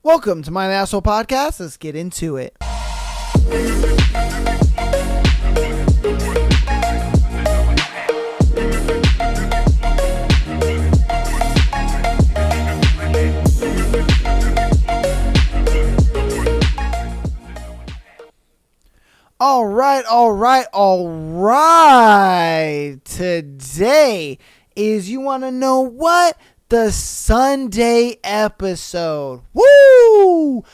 Welcome to My Asshole Podcast. Let's get into it. All right. Today is, you want to know what? The Sunday episode. Woo!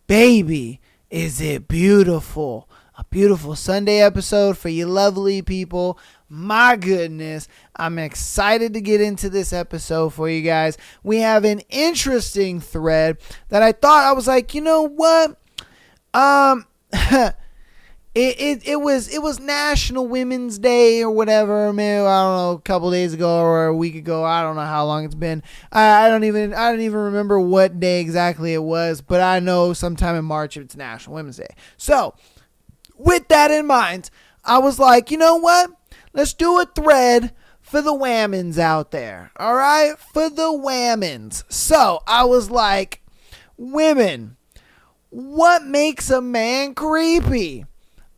Baby, is it beautiful? A beautiful Sunday episode for you lovely people. My goodness, I'm excited to get into this episode for you guys. We have an interesting thread that I was like, you know what? It was National Women's Day or whatever, man. I don't know, a couple days ago or a week ago. I don't know how long it's been. I don't even remember what day exactly it was, but I know sometime in March it's National Women's Day. So, with that in mind, I was like, you know what? Let's do a thread for the whammons out there. All right? For the whammons. So, I was like, women, what makes a man creepy?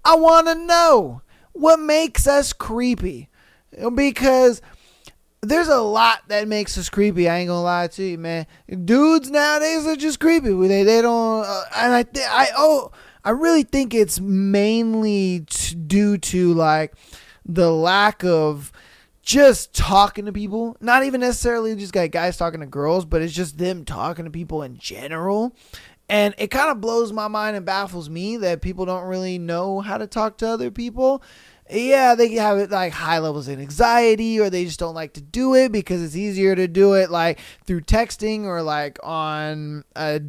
I want to know what makes us creepy, because there's a lot that makes us creepy. I ain't gonna lie to you, man. Dudes nowadays are just creepy. They don't, and I really think it's mainly due to like the lack of just talking to people. Not even necessarily just like guys talking to girls, but it's just them talking to people in general. And it kind of blows my mind and baffles me that people don't really know how to talk to other people. Yeah, they have it like high levels of anxiety, or they just don't like to do it because it's easier to do it like through texting or like on I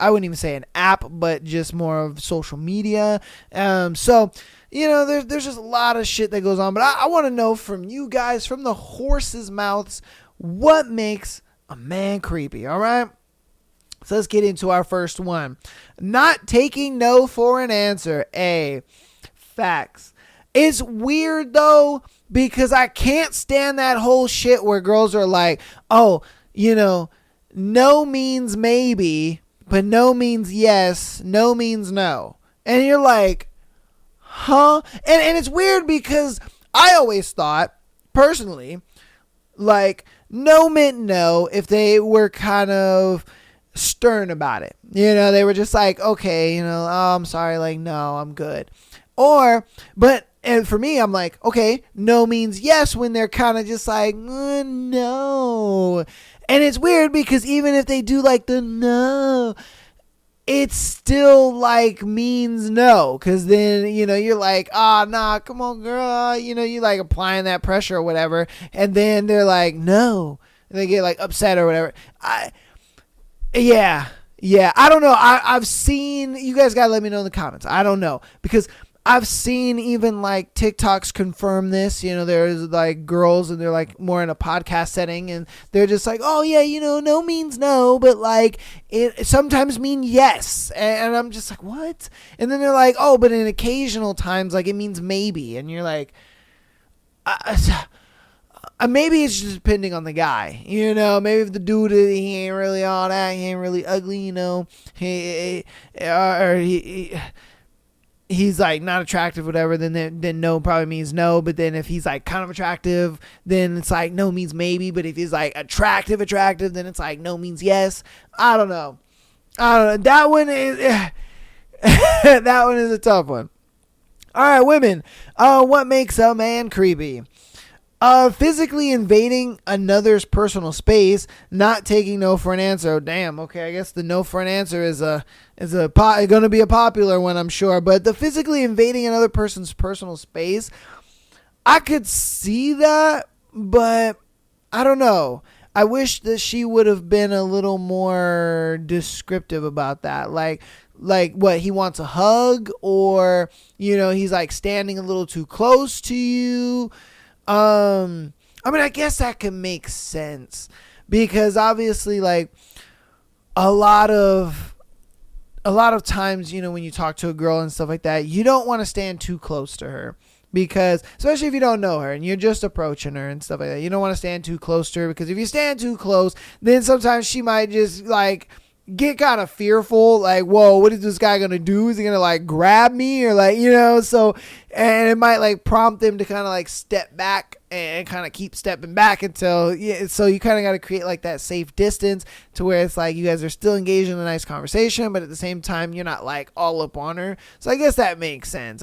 wouldn't even say an app, but just more of social media. So, you know, there's just a lot of shit that goes on. But I want to know from you guys, from the horse's mouths, what makes a man creepy, all right? So let's get into our first one. Not taking no for an answer. Facts. It's weird though, because I can't stand that whole shit where girls are like, oh, you know, no means maybe, but no means yes, no means no. And you're like, huh? And it's weird because I always thought, personally, like, no meant no if they were kind of stern about it. You know, they were just like, okay, you know, oh, I'm sorry, like, no, I'm good. And for me, I'm like, okay, no means yes when they're kind of just like, no. And it's weird because even if they do like the no, it still like means no. Because then, you know, you're like, nah, come on, girl. You know, you like applying that pressure or whatever. And then they're like, no. And they get like upset or whatever. Yeah. I don't know. I've seen, you guys gotta let me know in the comments. I don't know, because I've seen even like TikToks confirm this. You know, there's like girls and they're like more in a podcast setting and they're just like, oh yeah, you know, no means no, but like it sometimes mean yes. And I'm just like, what? And then they're like, oh, but in occasional times, like it means maybe. And you're like, maybe it's just depending on the guy, you know. Maybe if the dude, he ain't really all that, he ain't really ugly, you know, he's like not attractive, whatever. Then no probably means no. But then if he's like kind of attractive, then it's like no means maybe. But if he's like attractive, then it's like no means yes. I don't know. That one is that one is a tough one. All right, women. What makes a man creepy? Physically invading another's personal space, not taking no for an answer. Oh, damn. Okay, I guess the no for an answer is going to be a popular one, I'm sure. But the physically invading another person's personal space, I could see that, but I don't know. I wish that she would have been a little more descriptive about that. Like what, he wants a hug, or, you know, he's like standing a little too close to you. I mean, I guess that can make sense, because obviously, like, a lot of times, you know, when you talk to a girl and stuff like that, you don't want to stand too close to her, because especially if you don't know her and you're just approaching her and stuff like that, you don't want to stand too close to her, because if you stand too close, then sometimes she might just like get kind of fearful, like, whoa, what is this guy gonna do? Is he gonna like grab me or like, so, and it might like prompt them to kind of like step back and kind of keep stepping back until, so you kind of got to create like that safe distance to where it's like you guys are still engaged in a nice conversation, but at the same time you're not like all up on her. So I guess that makes sense.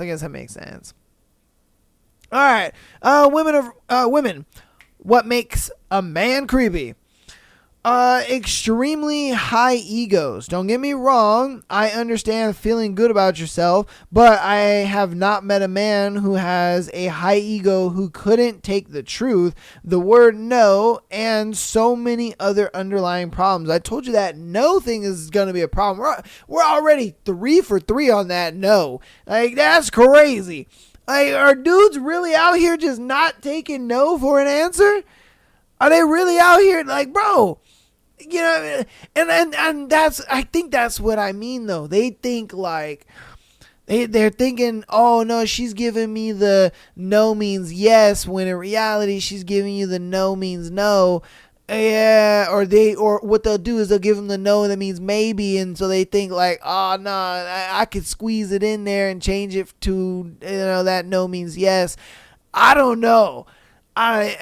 All right, women, what makes a man creepy? Extremely high egos. Don't get me wrong. I understand feeling good about yourself, but I have not met a man who has a high ego who couldn't take the truth, the word no, and so many other underlying problems. I told you that no thing is going to be a problem. We're already 3 for 3 on that no. Like, that's crazy. Like, are dudes really out here just not taking no for an answer? Are they really out here like, bro? And that's, I think that's what I mean though. They think like they're thinking, oh no, she's giving me the no means yes, when in reality she's giving you the no means no. Yeah, or what they'll do is they'll give them the no that means maybe, and so they think like, oh no, I could squeeze it in there and change it to that no means yes. I don't know. And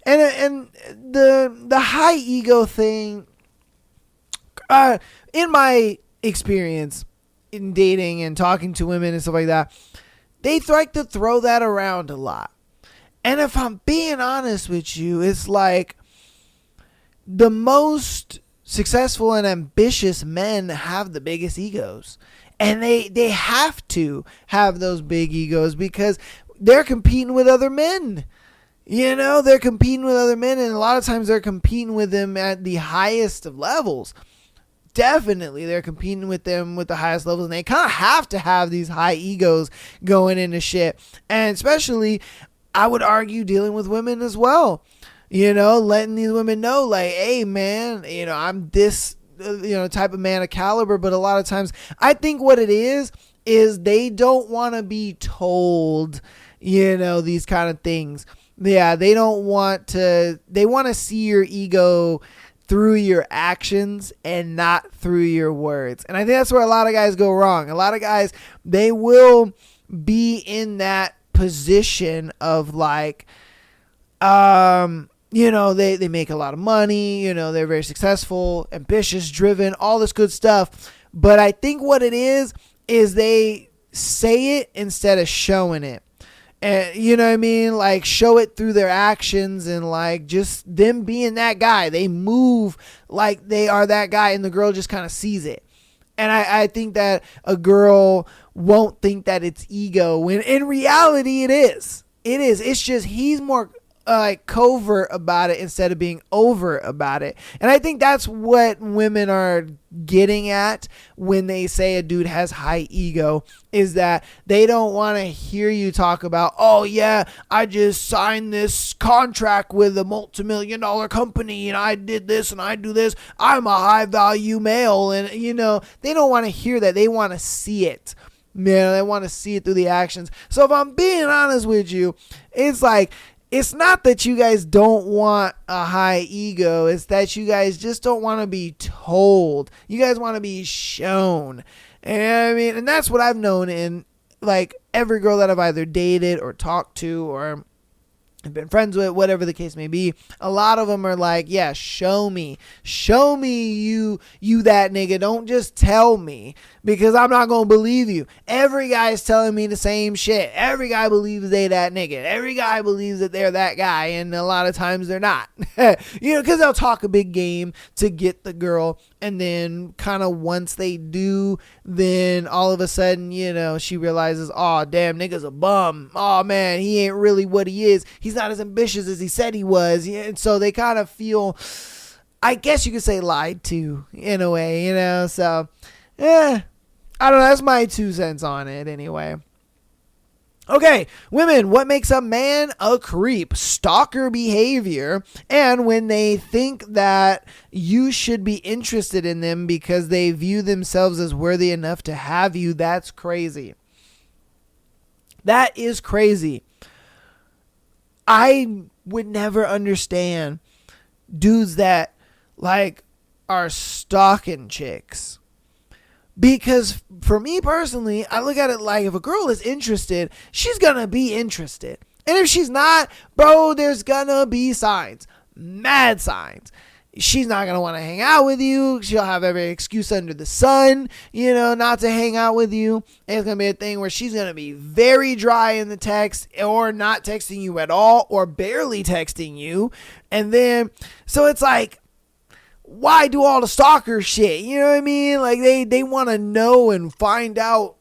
the high ego thing, in my experience in dating and talking to women and stuff like that, they like to throw that around a lot. And if I'm being honest with you, it's like the most successful and ambitious men have the biggest egos. And they have to have those big egos because they're competing with other men. They're competing with other men, and a lot of times they're competing with them at the highest of levels. Definitely, they're competing with them with the highest levels, and they kind of have to have these high egos going into shit. And especially, I would argue, dealing with women as well. Letting these women know, like, hey, man, I'm this, type of man of caliber. But a lot of times, I think what it is they don't want to be told, these kind of things. Yeah, they don't want to, they want to see your ego through your actions and not through your words. And I think that's where a lot of guys go wrong. A lot of guys, they will be in that position of like, they make a lot of money, they're very successful, ambitious, driven, all this good stuff. But I think what it is they say it instead of showing it. And you know what I mean? Like, show it through their actions and like just them being that guy. They move like they are that guy, and the girl just kind of sees it. And I think that a girl won't think that it's ego when in reality it is. It is. It's just he's more like covert about it instead of being overt about it. And I think that's what women are getting at when they say a dude has high ego, is that they don't want to hear you talk about, oh yeah, I just signed this contract with a multi-million-dollar company and I did this and I do this. I'm a high value male. And they don't want to hear that. They want to see it. They want to see it through the actions. So if I'm being honest with you, it's like, it's not that you guys don't want a high ego. It's that you guys just don't want to be told. You guys want to be shown. And that's what I've known in like every girl that I've either dated or talked to or been friends with, whatever the case may be. A lot of them are like, yeah, show me you that nigga. Don't just tell me, because I'm not gonna believe you. Every guy's telling me the same shit. Every guy believes they that nigga. Every guy believes that they're that guy, and a lot of times they're not. Because they'll talk a big game to get the girl, and then kind of once they do, then all of a sudden, she realizes, oh damn, nigga's a bum. Oh man, he ain't really what he is. He's not as ambitious as he said he was. And so they kind of feel, I guess you could say, lied to in a way, so I don't know, that's my 2 cents on it anyway. Okay, women, what makes a man a creep? Stalker behavior, and when they think that you should be interested in them because they view themselves as worthy enough to have you. That's crazy. That is crazy. I would never understand dudes that like are stalking chicks. Because for me personally, I look at it like if a girl is interested, she's gonna be interested. And if she's not, bro, there's gonna be signs. Mad signs. She's not going to want to hang out with you. She'll have every excuse under the sun, not to hang out with you. And it's going to be a thing where she's going to be very dry in the text or not texting you at all or barely texting you. And then, so it's like, why do all the stalker shit? You know what I mean? Like they want to know and find out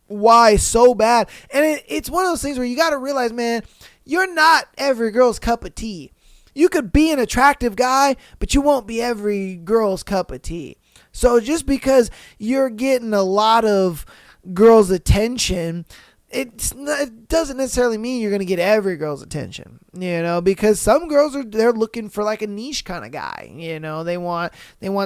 why so bad. And it's one of those things where you got to realize, man, you're not every girl's cup of tea. You could be an attractive guy, but you won't be every girl's cup of tea. So just because you're getting a lot of girls' attention, it doesn't necessarily mean you're going to get every girl's attention, because some girls they're looking for like a niche kind of guy, they want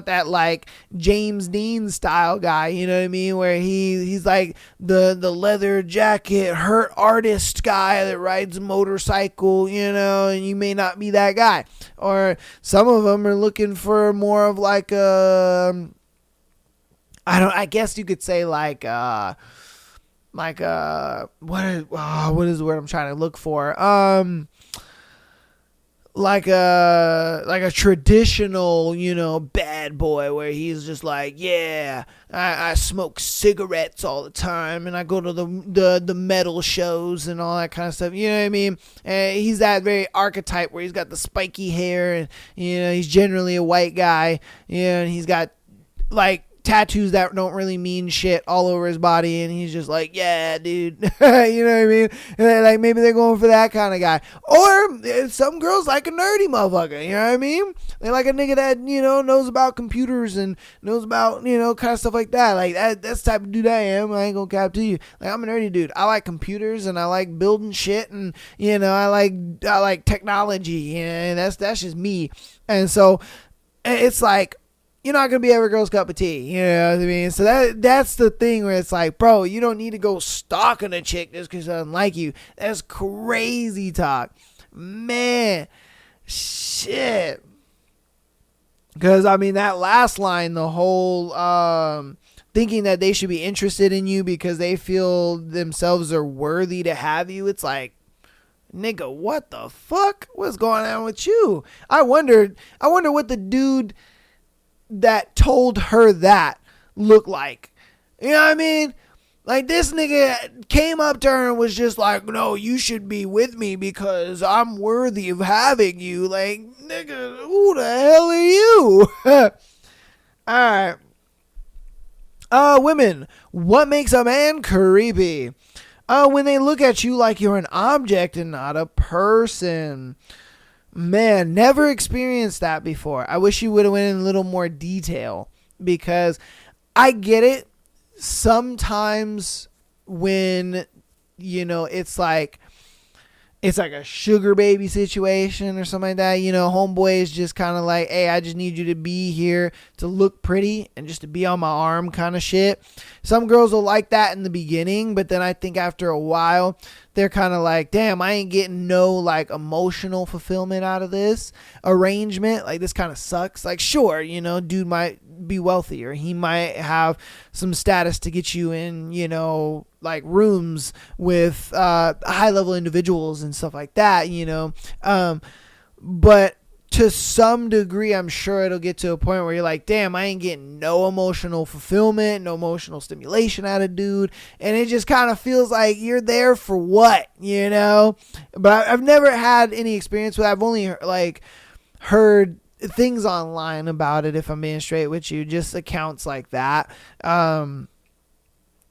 that like James Dean style guy, you know what I mean, where he's like the leather jacket hurt artist guy that rides a motorcycle, and you may not be that guy. Or some of them are looking for more of like I guess you could say like what is the word I'm trying to look for? Like a traditional, bad boy where he's just like, yeah, I smoke cigarettes all the time and I go to the metal shows and all that kind of stuff. You know what I mean? And he's that very archetype where he's got the spiky hair and, he's generally a white guy, and he's got like tattoos that don't really mean shit all over his body, and he's just like, yeah, dude. You know what I mean? And like maybe they're going for that kind of guy. Or some girls like a nerdy motherfucker, you know what I mean? They like a nigga that, knows about computers and knows about, kind of stuff like that. Like that's the type of dude I am. I ain't gonna cap to you. Like I'm a nerdy dude. I like computers and I like building shit, and I like technology, and that's just me. And so it's like, you're not going to be every girl's cup of tea. You know what I mean? So that's the thing where it's like, bro, you don't need to go stalking a chick just because she doesn't like you. That's crazy talk. Man, shit. Because, that last line, the whole thinking that they should be interested in you because they feel themselves are worthy to have you, it's like, nigga, what the fuck? What's going on with you? I wonder what the dude that told her that looked like. You know what I mean? Like this nigga came up to her and was just like, no, you should be with me because I'm worthy of having you. Like, nigga, who the hell are you? Alright. Women, what makes a man creepy? When they look at you like you're an object and not a person. Man, never experienced that before. I wish you would have went in a little more detail, because I get it. Sometimes when, it's like a sugar baby situation or something like that, homeboy is just kind of like, hey, I just need you to be here to look pretty and just to be on my arm kind of shit. Some girls will like that in the beginning, but then I think after a while, they're kind of like, damn, I ain't getting no like emotional fulfillment out of this arrangement. Like this kind of sucks. Like, sure, dude might be wealthy or he might have some status to get you in, like rooms with high level individuals and stuff like that, but to some degree, I'm sure it'll get to a point where you're like, damn, I ain't getting no emotional fulfillment, no emotional stimulation out of dude. And it just kind of feels like you're there for what, But I've never had any experience with it. I've only like heard things online about it, if I'm being straight with you, just accounts like that.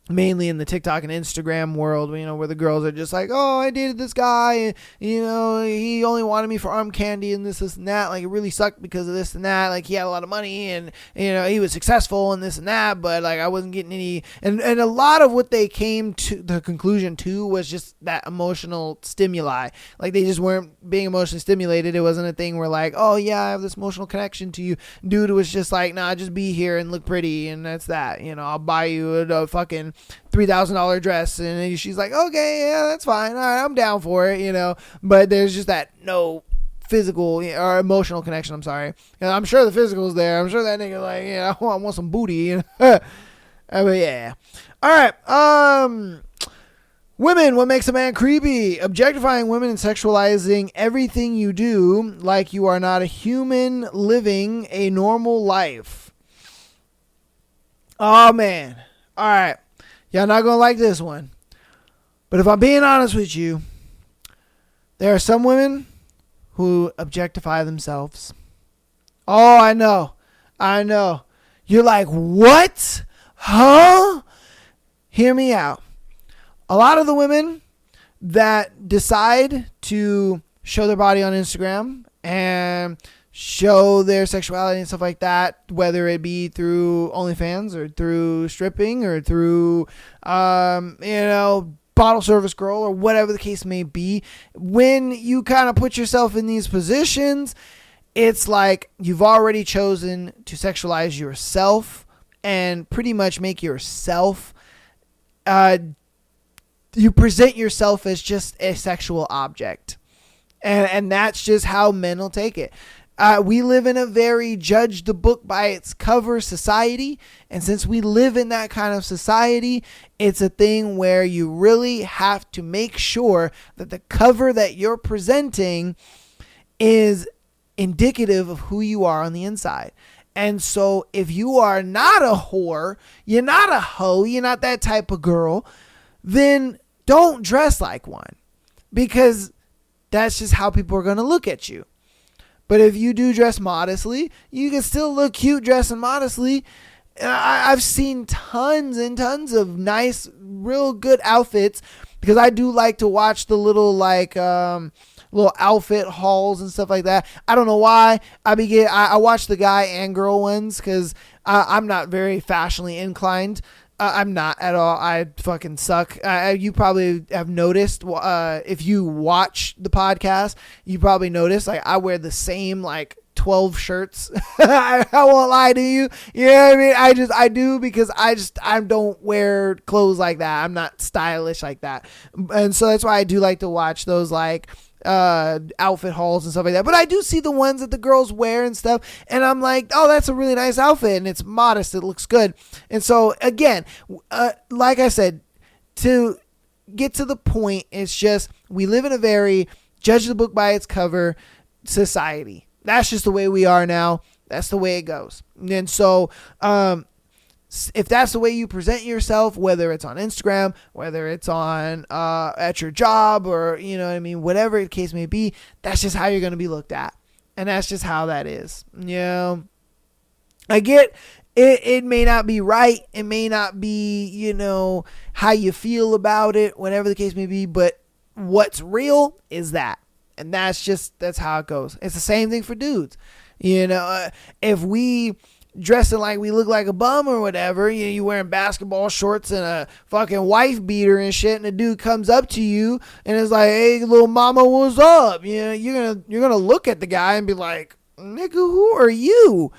Mainly in the TikTok and Instagram world, where the girls are just like, oh, I dated this guy, and, he only wanted me for arm candy and this and that. Like, it really sucked because of this and that. Like, he had a lot of money and, he was successful and this and that, but, like, I wasn't getting any. And a lot of what they came to the conclusion to was just that emotional stimuli. Like, they just weren't being emotionally stimulated. It wasn't a thing where, like, oh, yeah, I have this emotional connection to you. Dude was just like, nah, just be here and look pretty, and that's that. I'll buy you a fucking $3,000 dress, and she's like, okay, yeah, that's fine, all right, I'm down for it, but there's just that no physical or emotional connection. I'm sorry. I'm sure the physical's there. I'm sure that nigga like, I want some booty. But yeah. All right. Women, what makes a man creepy? Objectifying women and sexualizing everything you do like you are not a human living a normal life. Oh, man. All right. Y'all not going to like this one. But if I'm being honest with you, there are some women who objectify themselves. Oh, I know. You're like, what? Huh? Hear me out. A lot of the women that decide to show their body on Instagram and show their sexuality and stuff like that, whether it be through OnlyFans or through stripping or through, bottle service girl or whatever the case may be, when you kind of put yourself in these positions, it's like you've already chosen to sexualize yourself and pretty much make yourself, you present yourself as just a sexual object. And that's just how men will take it. We live in a very judge the book by its cover society. And since we live in that kind of society, it's a thing where you really have to make sure that the cover that you're presenting is indicative of who you are on the inside. And so if you are not a whore, you're not a hoe, you're not that type of girl, then don't dress like one, because that's just how people are going to look at you. But if you do dress modestly, you can still look cute dressing modestly. I've seen tons and tons of nice, real good outfits, because I do like to watch the little little outfit hauls and stuff like that. I don't know why. I watch the guy and girl ones because I'm not very fashionably inclined. I'm not at all. I fucking suck. You probably have noticed, if you watch the podcast, you probably noticed, like, I wear the same, 12 shirts. I won't lie to you. You know what I mean? I do, because I don't wear clothes like that. I'm not stylish like that. And so that's why I do like to watch those, outfit hauls and stuff like that. But I do see the ones that the girls wear and stuff, and I'm like, oh, that's a really nice outfit, and it's modest, it looks good. And so again, like I said, to get to the point, it's just we live in a very judge the book by its cover society. That's just the way we are now. That's the way it goes. And so if that's the way you present yourself, whether it's on Instagram, whether it's on at your job, or whatever the case may be, that's just how you're going to be looked at. And that's just how that is. I get it may not be right, it may not be how you feel about it, whatever the case may be, but what's real is that. And that's how it goes. It's the same thing for dudes. If we dressing like we look like a bum or whatever, you wearing basketball shorts and a fucking wife beater and shit, and a dude comes up to you and is like, hey, little mama, what's up? You're gonna look at the guy and be like, nigga, who are you?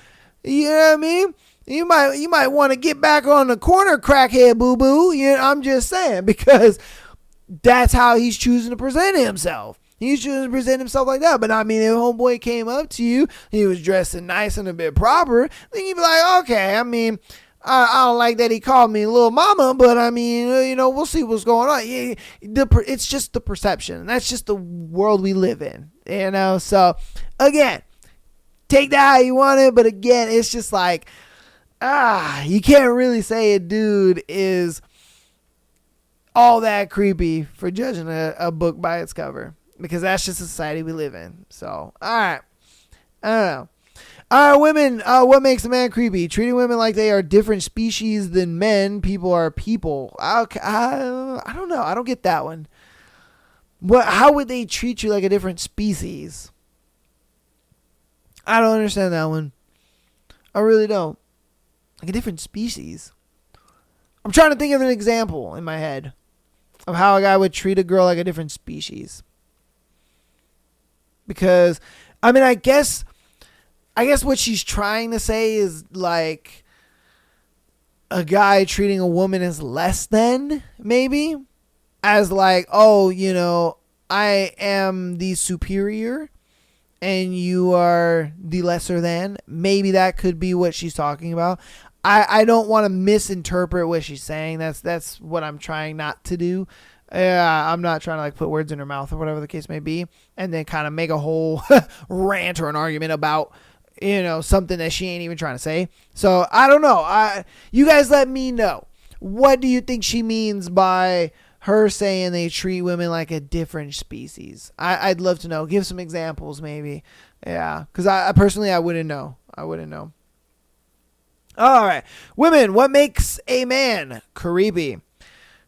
You know what I mean? You might want to get back on the corner, crackhead boo boo. I'm just saying, because that's how he's choosing to present himself. He shouldn't present himself like that. But I mean, if homeboy came up to you, he was dressing nice and a bit proper, then you'd be like, okay, I mean, I don't like that he called me little mama, but I mean, we'll see what's going on. It's just the perception. That's just the world we live in, So again, take that how you want it. But again, it's just like, you can't really say a dude is all that creepy for judging a book by its cover. Because that's just the society we live in. So, all right. I don't know. All right, women, what makes a man creepy? Treating women like they are different species than men. People are people. Okay, I don't know. I don't get that one. How would they treat you like a different species? I don't understand that one. I really don't. Like a different species. I'm trying to think of an example in my head of how a guy would treat a girl like a different species. Because, I mean, I guess what she's trying to say is like a guy treating a woman as less than, maybe, as like, oh, I am the superior, and you are the lesser than. Maybe that could be what she's talking about. I don't want to misinterpret what she's saying. That's what I'm trying not to do. I'm not trying to like put words in her mouth or whatever the case may be, and then kind of make a whole rant or an argument about, something that she ain't even trying to say. So I don't know. You guys let me know. What do you think she means by her saying they treat women like a different species? I'd love to know. Give some examples, maybe. Yeah, because I personally, I wouldn't know. All right. Women, what makes a man creepy?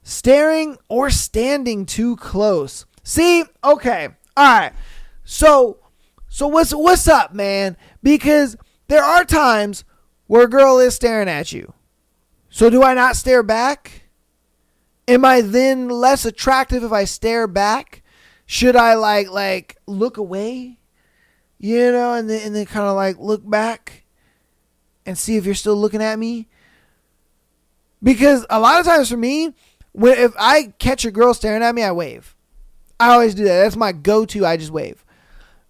Staring or standing too close. See? Okay. All right. So what's up, man? Because there are times where a girl is staring at you. So do I not stare back? Am I then less attractive if I stare back? Should I like look away? And then kind of like look back and see if you're still looking at me? Because a lot of times for me, if I catch a girl staring at me, I wave. I always do that. That's my go-to. I just wave.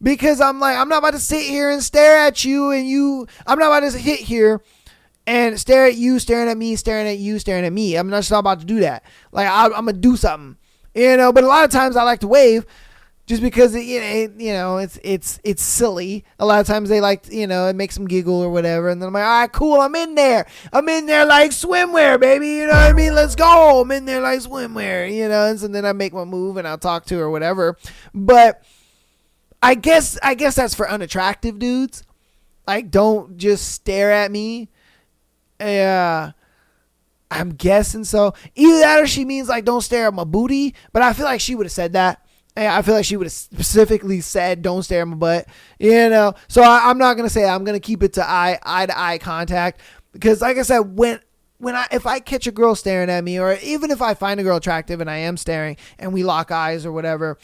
Because I'm like, I'm not about to sit here and stare at you I'm not about to sit here and stare at you, staring at me, staring at you, staring at me. I'm not about to do that. Like, I'm going to do something. But a lot of times I like to wave just because, it's silly. A lot of times they like, it makes them giggle or whatever. And then I'm like, all right, cool. I'm in there like swimwear, baby. You know what I mean? Let's go. I'm in there like swimwear, And so then I make my move and I'll talk to her or whatever. But I guess that's for unattractive dudes. Like, don't just stare at me. I'm guessing so. Either that or she means like don't stare at my booty. But I feel like she would have said that. I feel like she would have specifically said don't stare at my butt. So I'm not gonna say that. I'm gonna keep it to eye contact, because like I said, if I catch a girl staring at me, or even if I find a girl attractive and I am staring and we lock eyes or whatever,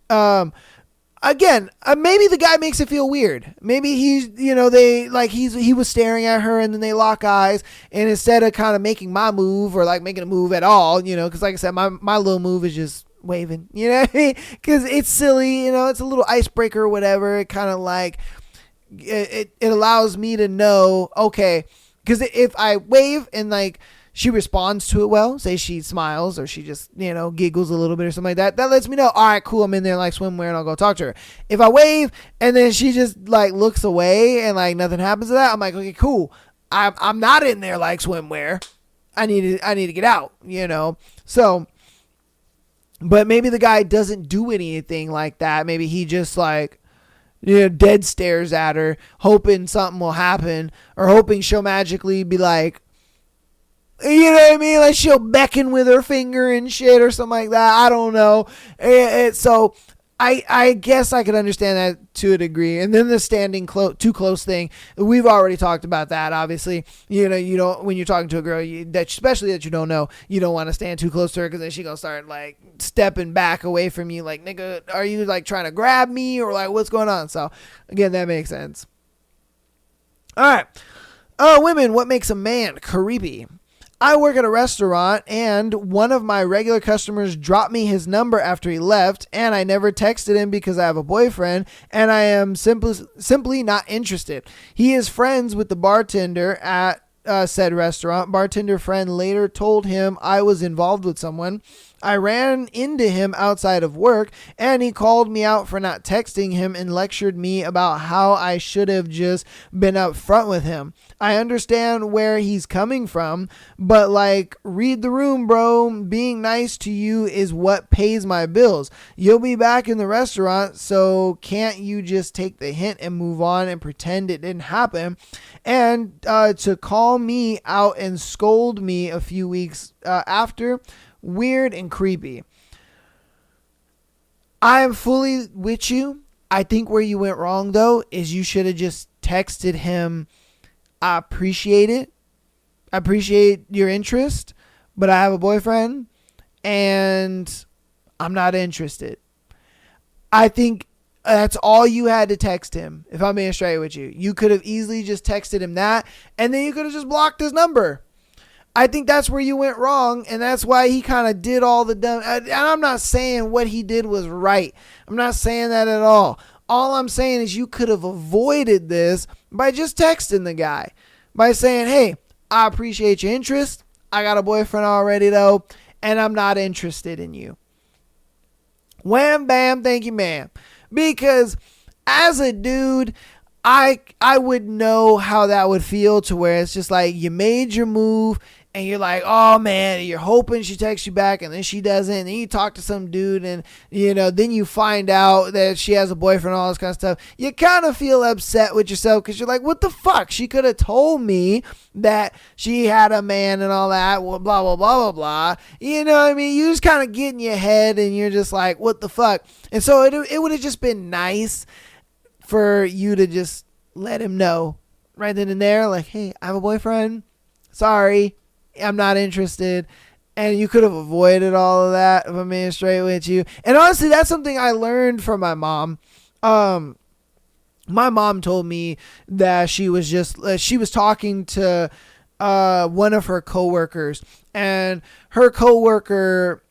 again, maybe the guy makes it feel weird. Maybe he was staring at her and then they lock eyes, and instead of kind of making my move or like making a move at all, because like I said, my little move is just waving, you know what I mean? Because it's silly, it's a little icebreaker or whatever. It kind of like, it allows me to know, okay, because if I wave and like, she responds to it well, say she smiles or she just, giggles a little bit or something like that, that lets me know, all right, cool, I'm in there like swimwear and I'll go talk to her. If I wave and then she just like looks away and like nothing happens to that, I'm like, okay, cool, I'm not in there like swimwear. I need to get out, So, but maybe the guy doesn't do anything like that. Maybe he just like, dead stares at her, hoping something will happen, or hoping she'll magically be like, you know what I mean? Like she'll beckon with her finger and shit or something like that. I don't know. So I guess I could understand that to a degree. And then the standing too close thing, we've already talked about that. Obviously, you don't, when you're talking to a girl, especially that you don't know, you don't want to stand too close to her, because then she gonna start like stepping back away from you. Like, nigga, are you like trying to grab me or like what's going on? So again, that makes sense. All right. Women, what makes a man creepy? I work at a restaurant, and one of my regular customers dropped me his number after he left, and I never texted him because I have a boyfriend, and I am simply not interested. He is friends with the bartender at said restaurant. Bartender friend later told him I was involved with someone. I ran into him outside of work, and he called me out for not texting him and lectured me about how I should have just been upfront with him. I understand where he's coming from, but like, read the room, bro. Being nice to you is what pays my bills. You'll be back in the restaurant, so can't you just take the hint and move on and pretend it didn't happen? And to call me out and scold me a few weeks after, weird and creepy. I am fully with you. I think where you went wrong, though, is you should have just texted him, I appreciate it. I appreciate your interest, but I have a boyfriend and I'm not interested. I think that's all you had to text him. If I'm being straight with you, you could have easily just texted him that, and then you could have just blocked his number. I think that's where you went wrong, and that's why he kind of did all the dumb. And I'm not saying what he did was right. I'm not saying that at all. All I'm saying is you could have avoided this by just texting the guy, by saying, hey, I appreciate your interest. I got a boyfriend already though, and I'm not interested in you. Wham, bam, thank you, ma'am. Because as a dude, I would know how that would feel, to where it's just like you made your move and you're like, oh man, you're hoping she texts you back and then she doesn't. And then you talk to some dude and, then you find out that she has a boyfriend and all this kind of stuff. You kind of feel upset with yourself because you're like, what the fuck? She could have told me that she had a man and all that, blah, blah, blah, blah, blah. You know what I mean? You just kind of get in your head and you're just like, what the fuck? And so it would have just been nice for you to just let him know right then and there, like, hey, I have a boyfriend. Sorry, I'm not interested. And you could have avoided all of that if I'm being straight with you. And honestly, that's something I learned from my mom. My mom told me that she was talking to one of her coworkers, and her coworker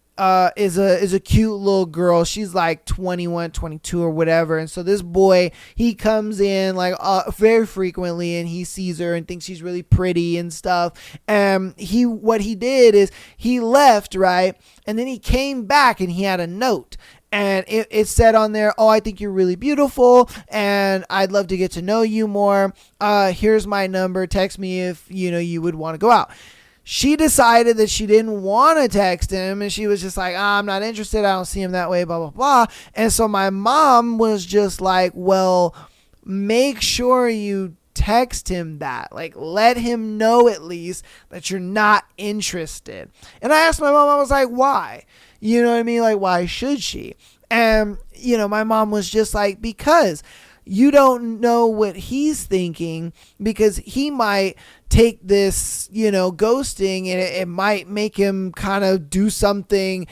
is a cute little girl. She's like 21, 22 or whatever. And so this boy, he comes in like very frequently, and he sees her and thinks she's really pretty and stuff. And what he did is he left, right? And then he came back and he had a note. And it said on there, oh, I think you're really beautiful and I'd love to get to know you more. Here's my number. Text me if you would want to go out. She decided that she didn't want to text him, and she was just like, I'm not interested. I don't see him that way, blah, blah, blah. And so my mom was just like, well, make sure you text him that. Like, let him know at least that you're not interested. And I asked my mom, I was like, why? You know what I mean? Like, why should she? And, my mom was just like, because you don't know what he's thinking, because he might take this, ghosting, and it might make him kind of do something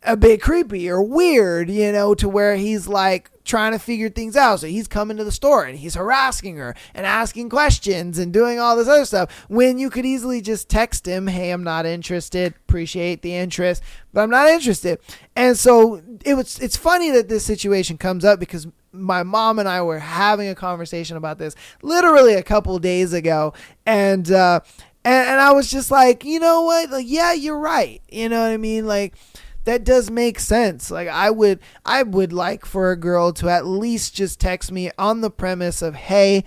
a bit creepy or weird, to where he's like trying to figure things out. So he's coming to the store and he's harassing her and asking questions and doing all this other stuff, when you could easily just text him, hey, I'm not interested, appreciate the interest, but I'm not interested. And so it's funny that this situation comes up, because my mom and I were having a conversation about this literally a couple days ago. And I was just like, you know what? Like, yeah, you're right. You know what I mean? Like, that does make sense. Like, I would like for a girl to at least just text me on the premise of, hey,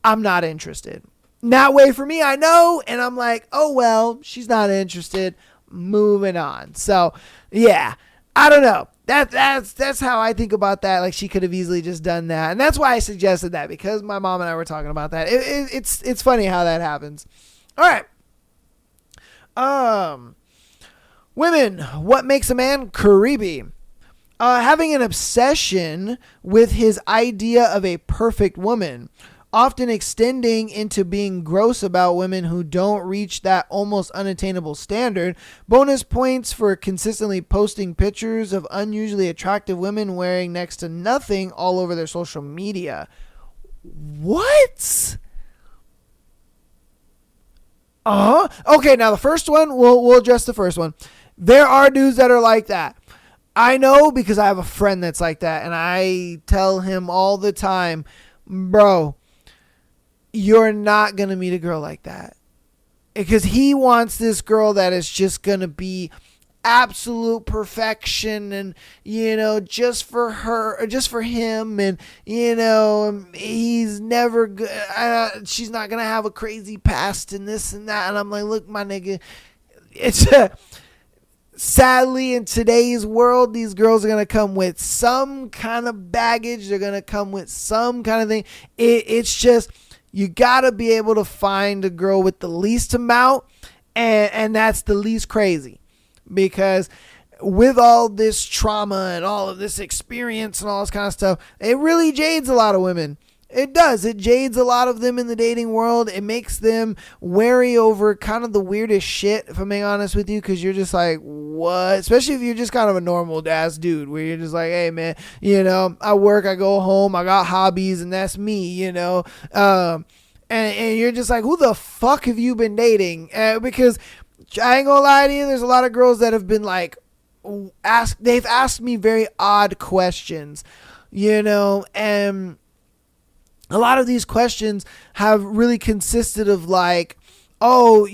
I'm not interested. That way for me, I know, and I'm like, oh, well, she's not interested. Moving on. So, yeah, I don't know. That's how I think about that. Like, she could have easily just done that. And that's why I suggested that, because my mom and I were talking about that. It's funny how that happens. All right. Women, what makes a man creepy? Having an obsession with his idea of a perfect woman, often extending into being gross about women who don't reach that almost unattainable standard. Bonus points for consistently posting pictures of unusually attractive women wearing next to nothing all over their social media. What? Okay, now the first one, we'll address the first one. There are dudes that are like that. I know, because I have a friend that's like that, and I tell him all the time, bro, you're not going to meet a girl like that. Because he wants this girl that is just going to be absolute perfection, and, just for her, just for him, and, he's never good. She's not going to have a crazy past and this and that. And I'm like, look, my nigga, it's sadly, in today's world, these girls are going to come with some kind of baggage. They're going to come with some kind of thing. It's just, you got to be able to find a girl with the least amount, and that's the least crazy. Because with all this trauma and all of this experience and all this kind of stuff, it really jades a lot of women. It does. It jades a lot of them in the dating world. It makes them wary over kind of the weirdest shit, if I'm being honest with you, because you're just like, what? Especially if you're just kind of a normal ass dude, where you're just like, hey, man, I work, I go home, I got hobbies, and that's me, and you're just like, who the fuck have you been dating? Because I ain't gonna lie to you, there's a lot of girls that have been like, they've asked me very odd questions. And a lot of these questions have really consisted of like, oh,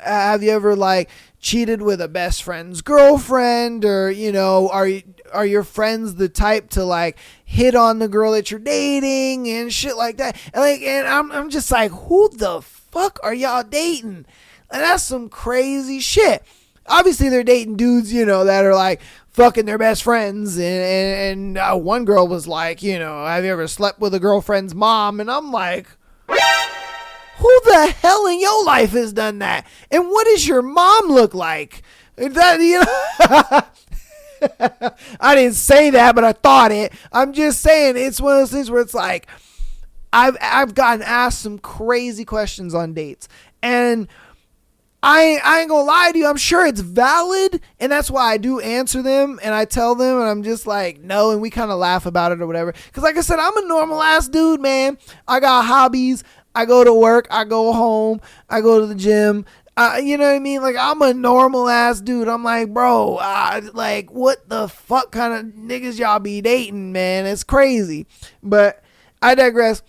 have you ever like cheated with a best friend's girlfriend, or are your friends the type to like hit on the girl that you're dating and shit like that? And I'm just like, who the fuck are y'all dating? And that's some crazy shit. Obviously they're dating dudes, that are like fucking their best friends, and one girl was like, have you ever slept with a girlfriend's mom? And I'm like, who the hell in your life has done that? And what does your mom look like? That, I didn't say that, but I thought it. I'm just saying, it's one of those things where it's like, I've gotten asked some crazy questions on dates, and I ain't gonna lie to you, I'm sure it's valid, and that's why I do answer them, and I tell them, and I'm just like, no, and we kind of laugh about it or whatever. Because like I said, I'm a normal ass dude, man. I got hobbies. I go to work. I go home. I go to the gym. You know what I mean? Like, I'm a normal ass dude. I'm like, bro, like, what the fuck kind of niggas y'all be dating, man? It's crazy. But I digress.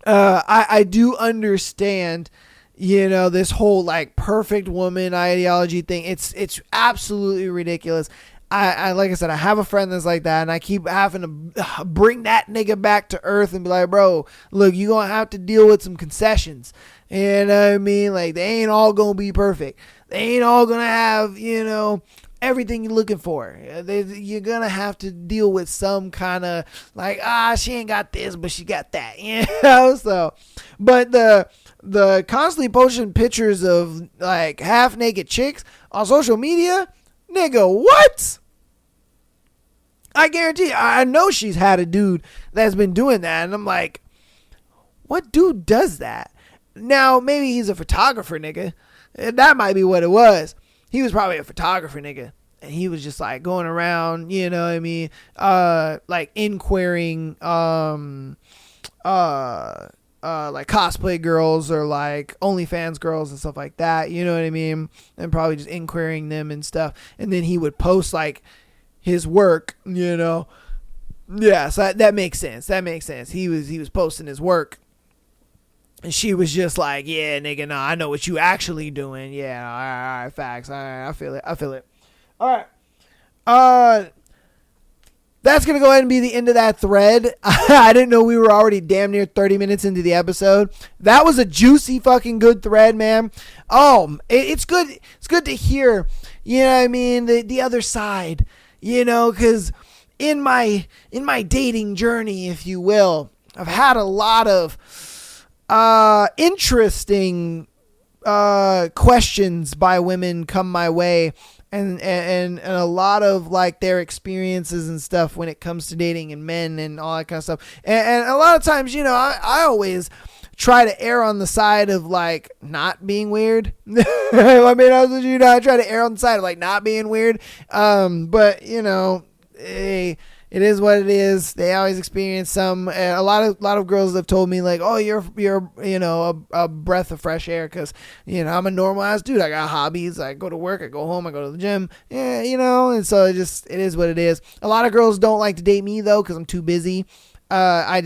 I do understand, this whole like perfect woman ideology thing. It's absolutely ridiculous. I like I said, I have a friend that's like that, and I keep having to bring that nigga back to earth and be like, bro, look, you gonna have to deal with some concessions. You know what I mean? Like, they ain't all gonna be perfect. They ain't all gonna have, everything you're looking for. You're gonna have to deal with some kind of like, she ain't got this, but she got that. So, but the constantly posting pictures of like half naked chicks on social media, nigga, what? I guarantee, I know she's had a dude that's been doing that, and I'm like, what dude does that? Now, maybe he's a photographer, nigga. That might be what it was. He was probably a photographer, nigga. And he was just like going around, like inquiring, like cosplay girls or like OnlyFans girls and stuff like that. You know what I mean? And probably just inquiring them and stuff. And then he would post like his work, Yeah, so that makes sense. That makes sense. He was posting his work. And she was just like, yeah, nigga, no, I know what you actually doing. Yeah, all right, facts. All right, I feel it. All right. That's going to go ahead and be the end of that thread. I didn't know we were already damn near 30 minutes into the episode. That was a juicy fucking good thread, man. Oh, it's good. It's good to hear, the other side, because in my dating journey, if you will, I've had a lot of interesting questions by women come my way, and a lot of like their experiences and stuff when it comes to dating and men and all that kind of stuff. And a lot of times, I always try to err on the side of like not being weird. I mean, I try to err on the side of like not being weird. But it is what it is. They always experience some. A lot of girls have told me like, "Oh, you're a breath of fresh air," because I'm a normal ass dude. I got hobbies. I go to work. I go home. I go to the gym. Yeah, and so it is what it is. A lot of girls don't like to date me though because I'm too busy. I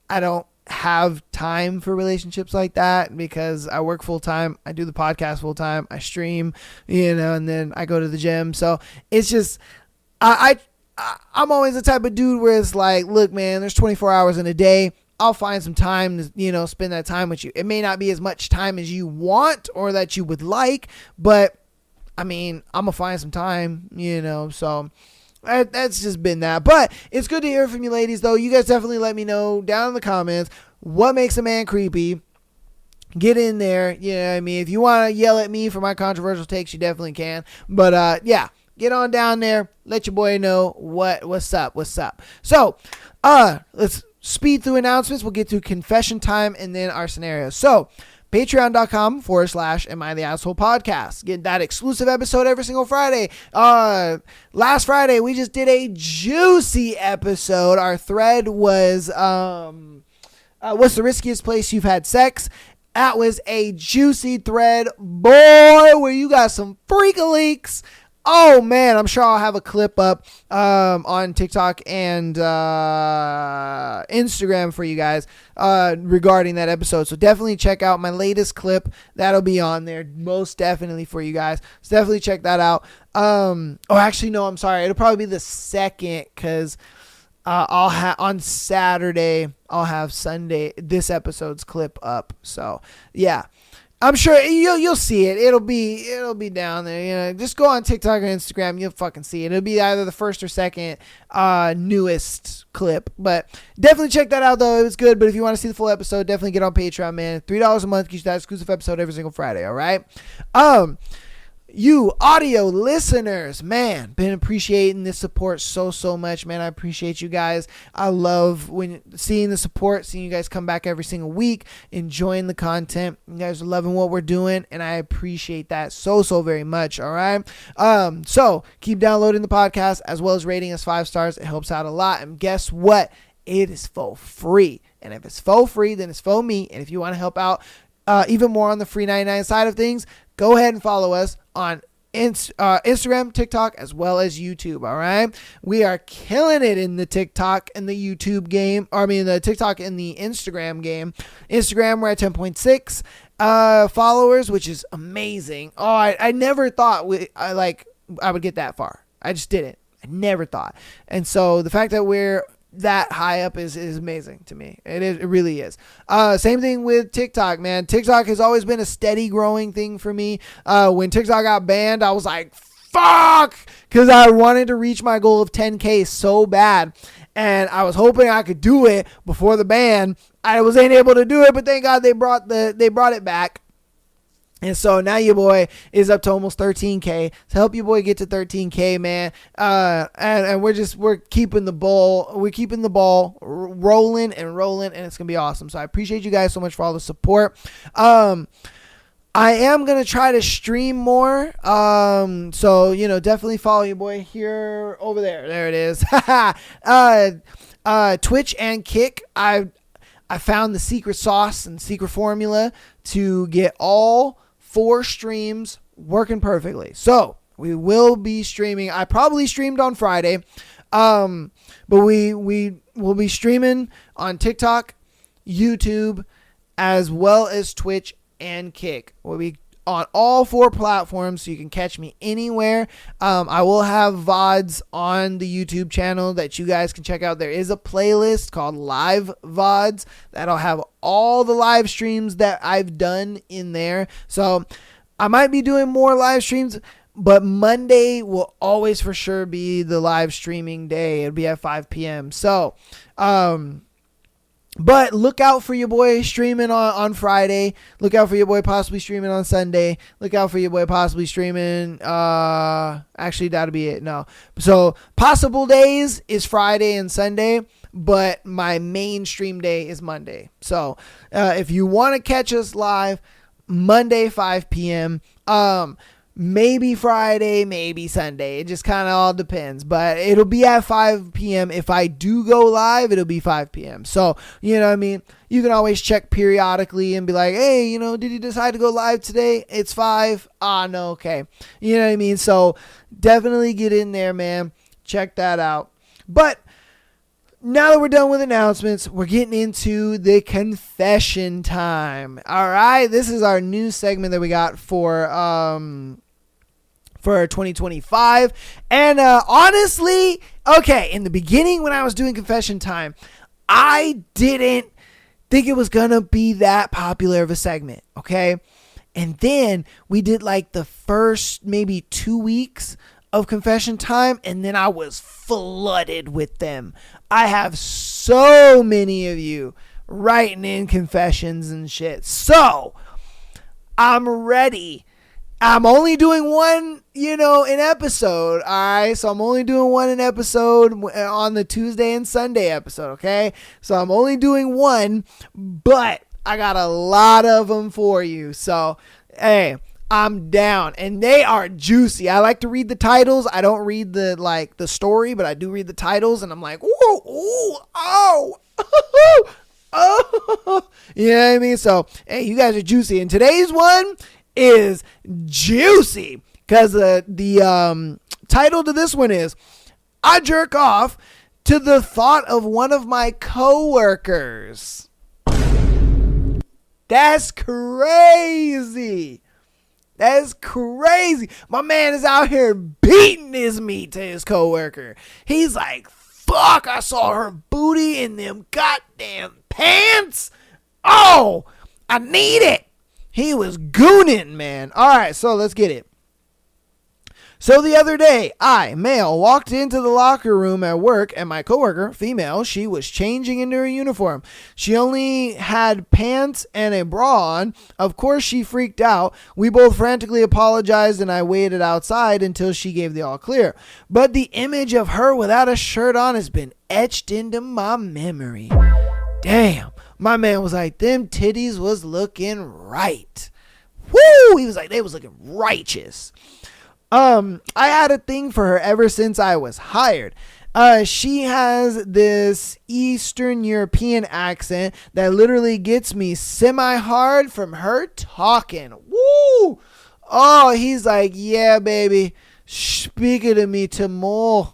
don't have time for relationships like that because I work full time. I do the podcast full time. I stream, and then I go to the gym. So it's just I'm always the type of dude where it's like, look, man, there's 24 hours in a day. I'll find some time to, spend that time with you. It may not be as much time as you want or that you would like, but I mean, I'm going to find some time, so that's just been that. But it's good to hear from you ladies, though. You guys definitely let me know down in the comments what makes a man creepy. Get in there. If you want to yell at me for my controversial takes, you definitely can. But, yeah. Get on down there. Let your boy know what's up. So, let's speed through announcements. We'll get to confession time and then our scenarios. So, patreon.com/Am I the Asshole Podcast. Get that exclusive episode every single Friday. Last Friday, we just did a juicy episode. Our thread was, what's the riskiest place you've had sex? That was a juicy thread, boy, where you got some freak leaks. Oh man, I'm sure I'll have a clip up on TikTok and Instagram for you guys regarding that episode. So definitely check out my latest clip. That'll be on there most definitely for you guys. So definitely check that out. Actually, no, I'm sorry. It'll probably be the second because I'll have on Saturday. I'll have this episode's clip up. So yeah. I'm sure you'll see it. It'll be down there. You know, just go on TikTok or Instagram. You'll fucking see it. It'll be either the first or second newest clip. But definitely check that out though. It was good. But if you want to see the full episode, definitely get on Patreon, man. $3 a month gets you that exclusive episode every single Friday. All right. You audio listeners, man, been appreciating this support so much, man. I appreciate you guys. I love seeing the support, seeing you guys come back every single week, enjoying the content. You guys are loving what we're doing, and I appreciate that so very much. All right. So keep downloading the podcast as well as rating us 5 stars. It helps out a lot. And guess what? It is for free. And if it's for free, then it's for me. And if you want to help out even more on the free 99 side of things, go ahead and follow us on Instagram, TikTok, as well as YouTube. All right. We are killing it in the TikTok and the YouTube game. The TikTok and the Instagram game. Instagram, we're at 10.6 followers, which is amazing. Oh, I never thought I would get that far. I just didn't. I never thought. And so the fact that we're that high up is amazing to me. It really is. Same thing with TikTok, man. TikTok has always been a steady growing thing for me. When TikTok got banned, I was like, fuck, because I wanted to reach my goal of 10K so bad. And I was hoping I could do it before the ban. I wasn't able to do it, but thank God they brought it back. And so now your boy is up to almost 13K. So help your boy get to 13K, man. And we're keeping the ball. We're keeping the ball rolling, and it's gonna be awesome. So I appreciate you guys so much for all the support. I am gonna try to stream more. So definitely follow your boy here over there. There it is. Twitch and Kick. I found the secret sauce and secret formula to get all 4 streams working perfectly. So we will be streaming. I probably streamed on Friday. But we will be streaming on TikTok, YouTube, as well as Twitch and Kick. We'll be on all 4 platforms, so you can catch me anywhere. I will have VODs on the YouTube channel that you guys can check out. There is a playlist called Live VODs that'll have all the live streams that I've done in there. So I might be doing more live streams, but Monday will always for sure be the live streaming day. It'll be at 5 p.m. So, but look out for your boy streaming on Friday. Look out for your boy possibly streaming on Sunday. Look out for your boy possibly streaming. Actually, that'll be it. No. So possible days is Friday and Sunday, but my main stream day is Monday. So if you want to catch us live, Monday, 5 p.m., maybe Friday, maybe Sunday. It just kind of all depends. But it'll be at 5 p.m. If I do go live, it'll be 5 p.m. So, you know what I mean? You can always check periodically and be like, hey, did you decide to go live today? It's 5. No, okay. You know what I mean? So definitely get in there, man. Check that out. But now that we're done with announcements, we're getting into the confession time. All right. This is our new segment that we got for 2025. And honestly, okay, in the beginning when I was doing confession time, I didn't think it was going to be that popular of a segment. Okay. And then we did like the first maybe 2 weeks of confession time, and then I was flooded with them. I have so many of you writing in confessions and shit. So I'm ready. I'm only doing one, an episode. All right. So I'm only doing one an episode on the Tuesday and Sunday episode. Okay. So I'm only doing one, but I got a lot of them for you. So, hey, I'm down, and they are juicy. I like to read the titles. I don't read the story, but I do read the titles, and I'm like, ooh, oh, oh. You know what I mean? So, hey, you guys are juicy, and today's one is juicy because the title to this one is I jerk off to the thought of one of my coworkers. That's crazy. That's crazy. My man is out here beating his meat to his coworker. He's like, fuck, I saw her booty in them goddamn pants. Oh, I need it. He was gooning, man. All right, so let's get it. So the other day, I, male, walked into the locker room at work, and my coworker, female, she was changing into her uniform. She only had pants and a bra on. Of course, she freaked out. We both frantically apologized, and I waited outside until she gave the all clear. But the image of her without a shirt on has been etched into my memory. Damn. My man was like, them titties was looking right. Woo! He was like, they was looking righteous. I had a thing for her ever since I was hired. She has this Eastern European accent that literally gets me semi-hard from her talking. Woo! Oh, he's like, yeah, baby. Speak it to me to more.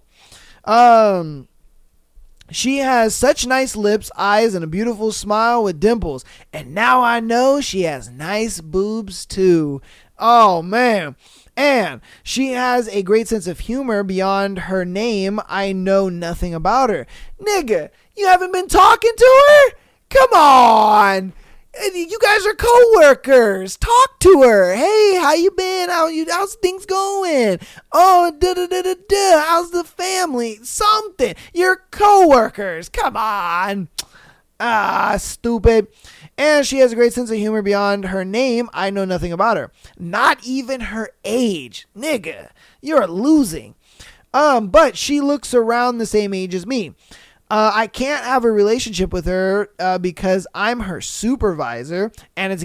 She has such nice lips, eyes, and a beautiful smile with dimples. And now I know she has nice boobs too. Oh, man. And she has a great sense of humor beyond her name. I know nothing about her. Nigga, you haven't been talking to her? Come on. You guys are co-workers. Talk to her. Hey, how you been? How's things going? Oh, how's the family? Something. You're co-workers. Come on. Ah, stupid. And she has a great sense of humor beyond her name. I know nothing about her. Not even her age. Nigga, you're losing. But she looks around the same age as me. I can't have a relationship with her because I'm her supervisor and it's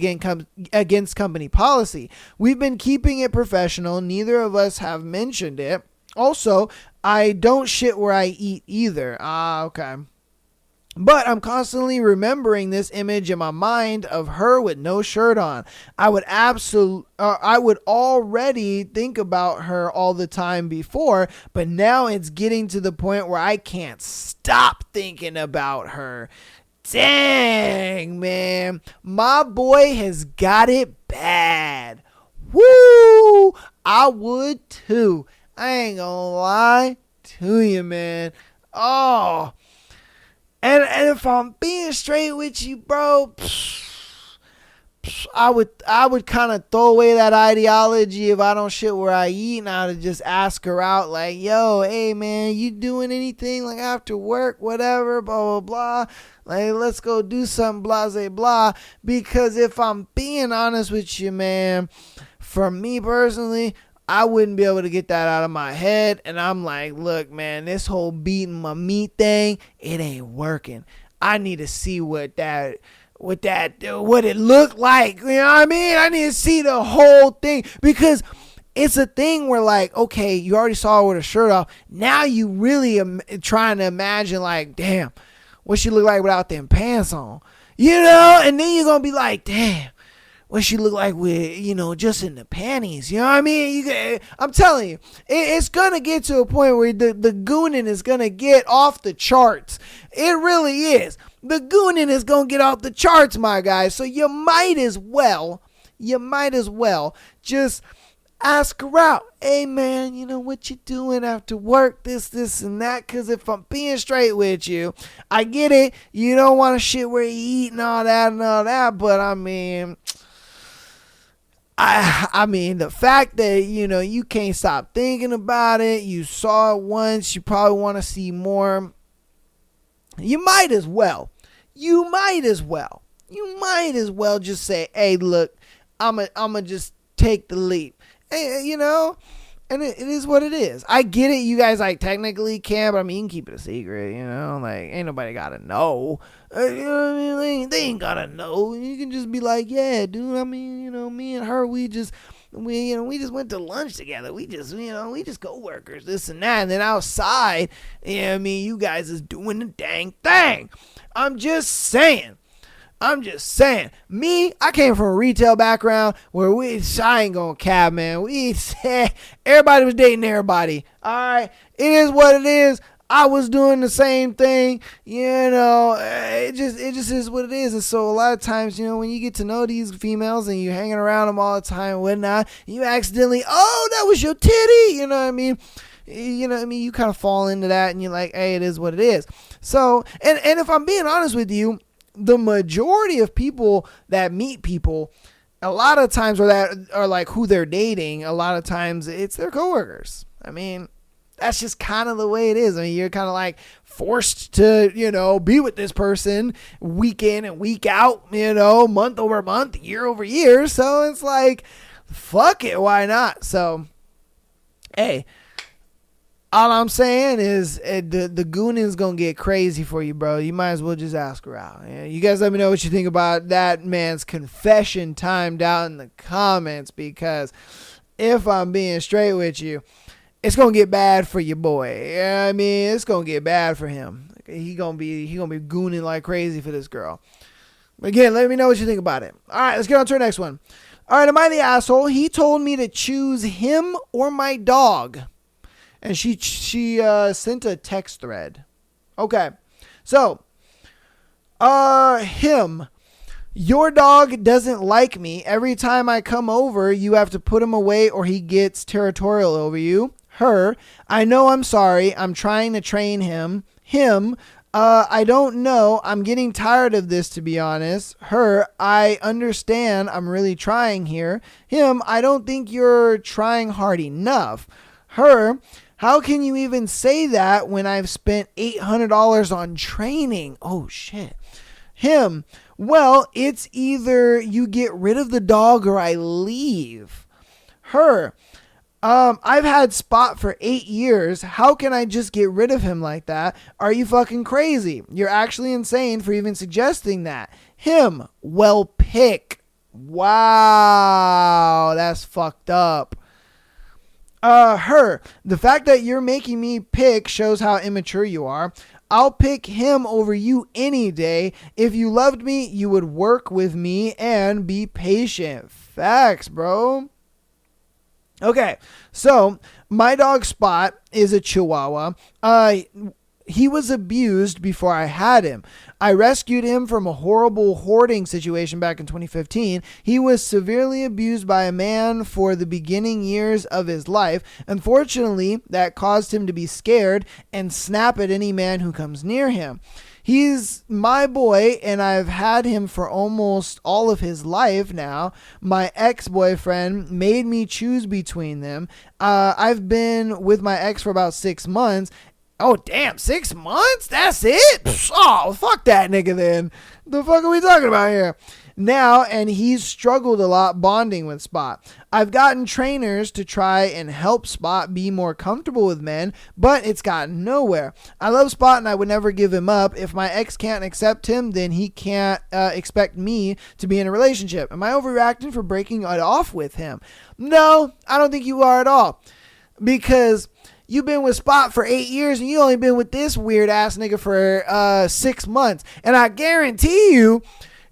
against company policy. We've been keeping it professional. Neither of us have mentioned it. Also, I don't shit where I eat either. Okay. But I'm constantly remembering this image in my mind of her with no shirt on. I would already think about her all the time before, but now it's getting to the point where I can't stop thinking about her. Dang, man. My boy has got it bad. Woo! I would too. I ain't gonna lie to you, man. Oh. And if I'm being straight with you, bro, I would kind of throw away that ideology if I don't shit where I eat, and I would just ask her out like, yo, hey, man, you doing anything like after work, whatever, blah, blah, blah. Like, let's go do something, blah, blah, blah. Because if I'm being honest with you, man, for me personally, I wouldn't be able to get that out of my head. And I'm like, look, man, this whole beating my meat thing, it ain't working. I need to see what it looked like. You know what I mean? I need to see the whole thing, because it's a thing where, like, okay, you already saw her with her shirt off. Now you really am trying to imagine, like, damn, what she look like without them pants on, you know? And then you're going to be like, damn, what she look like with, you know, just in the panties. You know what I mean? I'm telling you, it's going to get to a point where the gooning is going to get off the charts. It really is. The gooning is going to get off the charts, my guy. So you might as well just ask her out. Hey, man, you know what you doing after work? This, and that. Because if I'm being straight with you, I get it. You don't want to shit where you eat and all that. But I mean, the fact that, you know, you can't stop thinking about it, you saw it once, you probably want to see more. You might as well just say, hey, look, I'ma just take the leap. Hey, you know, and it is what it is. I get it. You guys, like, technically can, but I mean, you can keep it a secret, you know, like, ain't nobody gotta know. You know what I mean? They ain't gotta know. You can just be like, yeah, dude, I mean, you know, me and her, we just went to lunch together. We just co-workers, this and that. And then outside, you know what I mean, you guys is doing the dang thing. I'm just saying. I'm just saying. Me, I came from a retail background where I ain't gonna cap, man. Everybody was dating everybody. All right, it is what it is. I was doing the same thing, it just is what it is. And so a lot of times, when you get to know these females and you're hanging around them all the time and whatnot, you accidentally, oh, that was your titty, you know what I mean? You kind of fall into that and you're like, hey, it is what it is. So, and if I'm being honest with you, the majority of people that meet people, a lot of times are like who they're dating, a lot of times it's their coworkers. I mean, that's just kind of the way it is. I mean, you're kind of like forced to, be with this person week in and week out, month over month, year over year. So it's like, fuck it. Why not? So, hey, all I'm saying is the gooning's going to get crazy for you, bro. You might as well just ask her out. You guys let me know what you think about that man's confession time down in the comments, because if I'm being straight with you, it's going to get bad for your boy. I mean, it's going to get bad for him. He going to be gooning like crazy for this girl. But again, let me know what you think about it. All right, let's get on to our next one. All right, am I the asshole? He told me to choose him or my dog. And she sent a text thread. Okay. So, him. Your dog doesn't like me. Every time I come over, you have to put him away or he gets territorial over you. Her. I know, I'm sorry. I'm trying to train him. Him. I don't know. I'm getting tired of this, to be honest. Her. I understand. I'm really trying here. Him. I don't think you're trying hard enough. Her. How can you even say that when I've spent $800 on training? Oh, shit. Him. Well, it's either you get rid of the dog or I leave. Her. I've had Spot for 8 years. How can I just get rid of him like that? Are you fucking crazy? You're actually insane for even suggesting that. Him. Well, pick. Wow. That's fucked up. Her. The fact that you're making me pick shows how immature you are. I'll pick him over you any day. If you loved me, you would work with me and be patient. Facts, bro. Okay, so my dog Spot is a Chihuahua. He was abused before I had him. I rescued him from a horrible hoarding situation back in 2015. He was severely abused by a man for the beginning years of his life. Unfortunately, that caused him to be scared and snap at any man who comes near him. He's my boy, and I've had him for almost all of his life now. My ex-boyfriend made me choose between them. I've been with my ex for about 6 months. Oh, damn, 6 months? That's it? Oh, fuck that nigga then. The fuck are we talking about here? Now, and he's struggled a lot bonding with Spot. I've gotten trainers to try and help Spot be more comfortable with men, but it's gotten nowhere. I love Spot and I would never give him up. If my ex can't accept him, then he can't expect me to be in a relationship. Am I overreacting for breaking it off with him? No, I don't think you are at all. Because you've been with Spot for 8 years and you only been with this weird ass nigga for 6 months. And I guarantee you,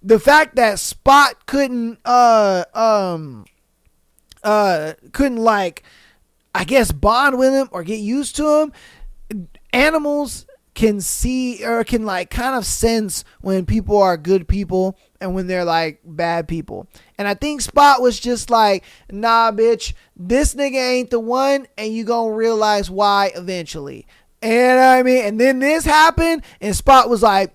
the fact that Spot couldn't like, I guess, bond with him or get used to him, animals can see or can like kind of sense when people are good people and when they're like bad people. And I think Spot was just like, nah, bitch, this nigga ain't the one, and you gonna realize why eventually. And I mean, and then this happened and Spot was like,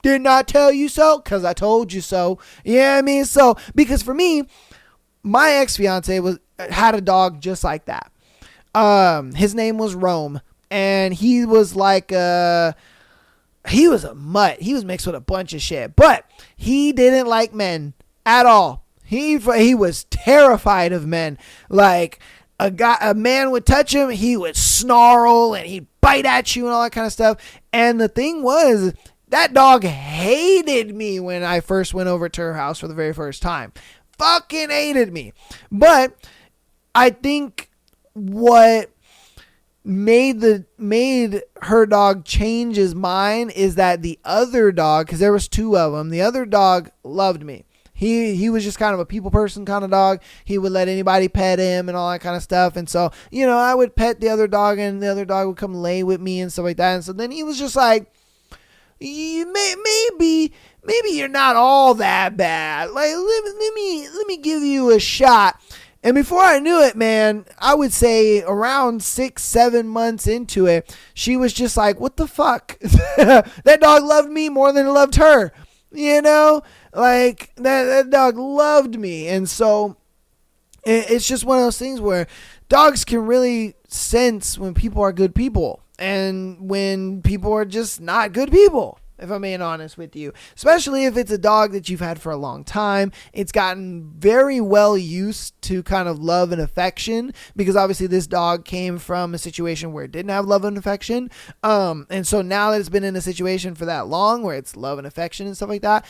did not tell you so? Because I told you so. Yeah, I mean, so, because for me, my ex-fiance had a dog just like that. His name was Rome, and he was like, he was a mutt. He was mixed with a bunch of shit, but he didn't like men at all. He was terrified of men. Like, a man would touch him, he would snarl, and he'd bite at you and all that kind of stuff. And the thing was, that dog hated me when I first went over to her house for the very first time. Fucking hated me. But I think what made her dog change his mind is that the other dog, because there was two of them, the other dog loved me. He was just kind of a people person kind of dog. He would let anybody pet him and all that kind of stuff. And so, I would pet the other dog and the other dog would come lay with me and stuff like that. And so then he was just like, maybe you're not all that bad. Like, let me give you a shot. And before I knew it, man, I would say around 6-7 months into it, she was just like, what the fuck? That dog loved me more than it loved her. Like that dog loved me. And so it's just one of those things where dogs can really sense when people are good people and when people are just not good people, if I'm being honest with you. Especially if it's a dog that you've had for a long time. It's gotten very well used to kind of love and affection, because obviously this dog came from a situation where it didn't have love and affection. And so now that it's been in a situation for that long where it's love and affection and stuff like that,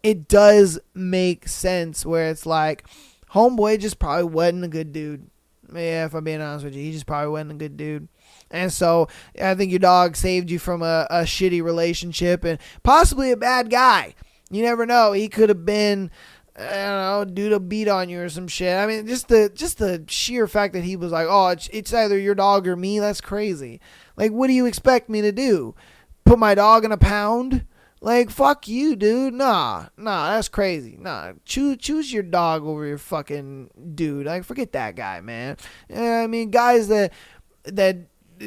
it does make sense where it's like, homeboy just probably wasn't a good dude. Yeah, if I'm being honest with you, he just probably wasn't a good dude. And so I think your dog saved you from a shitty relationship and possibly a bad guy. You never know. He could have been, I don't know, dude to beat on you or some shit. I mean, just the sheer fact that he was like, oh, it's either your dog or me. That's crazy. Like, what do you expect me to do? Put my dog in a pound? Like, fuck you, dude. Nah, that's crazy. Nah, choose your dog over your fucking dude. Like, forget that guy, man. I mean, guys that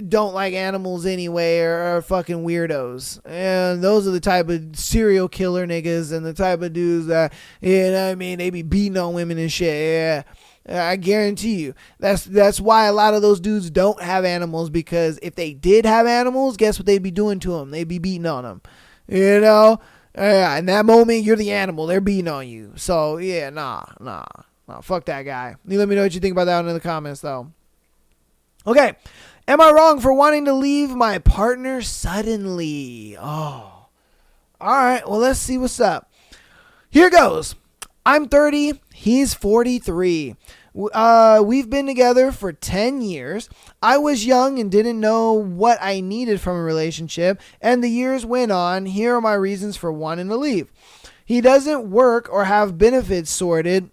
don't like animals anyway are fucking weirdos. And those are the type of serial killer niggas and the type of dudes that, they be beating on women and shit. Yeah. I guarantee you. That's why a lot of those dudes don't have animals, because if they did have animals, guess what they'd be doing to them? They'd be beating on them. In that moment, you're the animal. They're beating on you. So, yeah, nah. Fuck that guy. You let me know what you think about that one in the comments, though. Okay. Am I wrong for wanting to leave my partner suddenly? Oh. All right. Well, let's see what's up. Here goes. I'm 30. He's 43. We've been together for 10 years. I was young and didn't know what I needed from a relationship, and the years went on. Here are my reasons for wanting to leave. He doesn't work or have benefits sorted.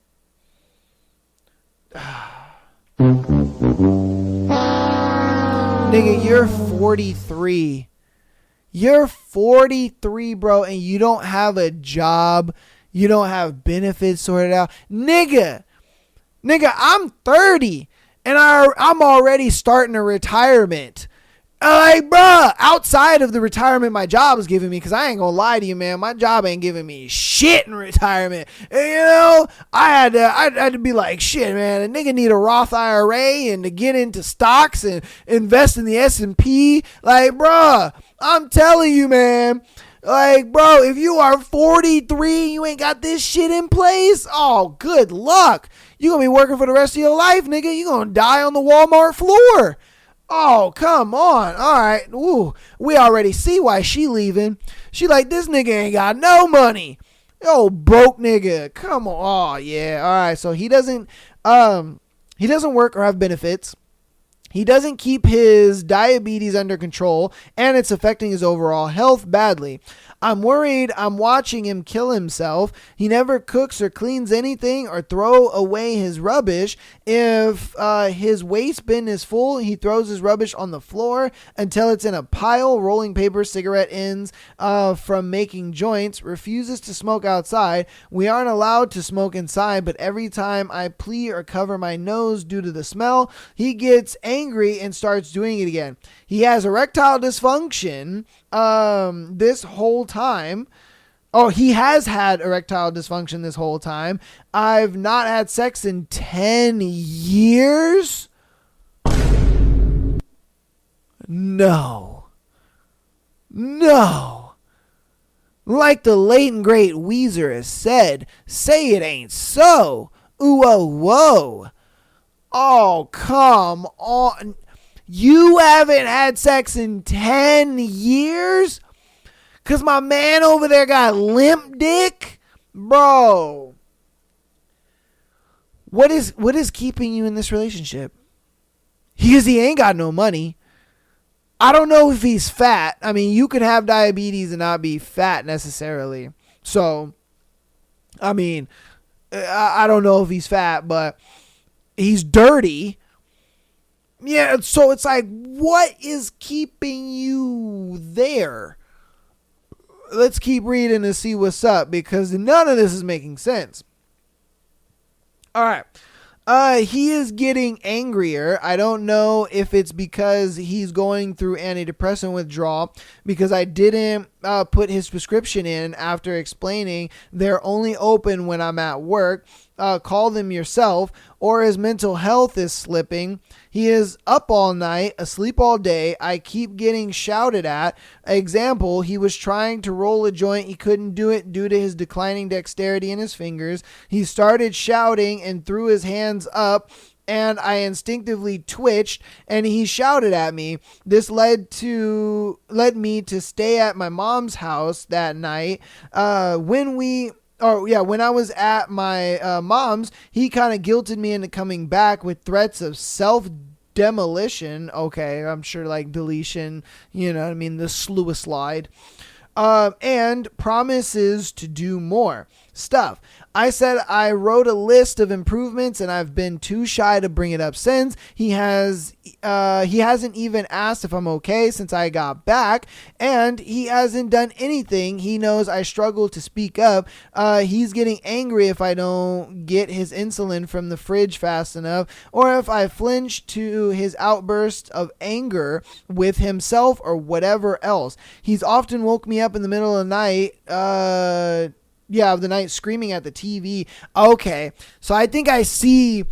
Nigga, you're 43. You're 43, bro, and you don't have a job. You don't have benefits sorted out. Nigga, I'm 30, and I'm already starting a retirement. Like, bruh, outside of the retirement my job is giving me, because I ain't gonna lie to you, man, my job ain't giving me shit in retirement. And, I had to be like, shit, man, a nigga need a Roth IRA and to get into stocks and invest in the S&P. Like, bruh, I'm telling you, man. Like, bro, if you are 43, you ain't got this shit in place, oh, good luck. You're going to be working for the rest of your life, nigga. You're going to die on the Walmart floor. Oh, come on. All right. Ooh, we already see why she leaving. She like, this nigga ain't got no money. Yo, broke nigga. Come on. Oh, yeah. All right. So he doesn't work or have benefits. He doesn't keep his diabetes under control, and it's affecting his overall health badly. I'm worried I'm watching him kill himself. He never cooks or cleans anything or throw away his rubbish. If his waste bin is full, he throws his rubbish on the floor until it's in a pile. Rolling paper, cigarette ends from making joints. Refuses to smoke outside. We aren't allowed to smoke inside, but every time I plea or cover my nose due to the smell, he gets angry and starts doing it again. He has erectile dysfunction this whole time. Oh, he has had erectile dysfunction this whole time. I've not had sex in 10 years. No. Like the late and great Weezer has said, say it ain't so. Ooh, oh, whoa. Oh, come on. You haven't had sex in 10 years? Because my man over there got limp dick? Bro. What is keeping you in this relationship? because he ain't got no money. I don't know if he's fat. I mean, you could have diabetes and not be fat necessarily. So, I mean, I don't know if he's fat, but he's dirty. Yeah, so it's like, what is keeping you there? Let's keep reading to see what's up, because none of this is making sense. All right. He is getting angrier. I don't know if it's because he's going through antidepressant withdrawal, because I didn't put his prescription in after explaining they're only open when I'm at work. Call them yourself, or his mental health is slipping. He is up all night, asleep all day. I keep getting shouted at. Example, he was trying to roll a joint. He couldn't do it due to his declining dexterity in his fingers. He started shouting and threw his hands up, and I instinctively twitched, and he shouted at me. This led me to stay at my mom's house that night. When I was at my mom's, he kind of guilted me into coming back with threats of self-demolition. Okay, I'm sure like deletion, you know what I mean, the slide. And promises to do more stuff. I said I wrote a list of improvements, and I've been too shy to bring it up since. He hasn't even asked if I'm okay since I got back, and he hasn't done anything. He knows I struggle to speak up. He's getting angry if I don't get his insulin from the fridge fast enough, or if I flinch to his outburst of anger with himself or whatever else. He's often woke me up in the middle of the night, of the night, screaming at the TV. Okay, so I think I see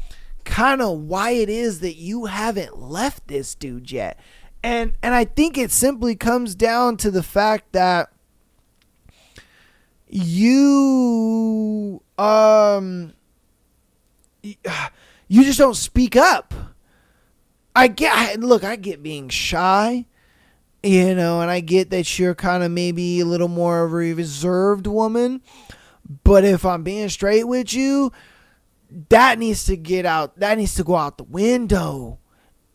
kind of why it is that you haven't left this dude yet. And I think it simply comes down to the fact that you just don't speak up. I get being shy. You know, and I get that you're kind of maybe a little more of a reserved woman. But if I'm being straight with you, that needs to get out. That needs to go out the window.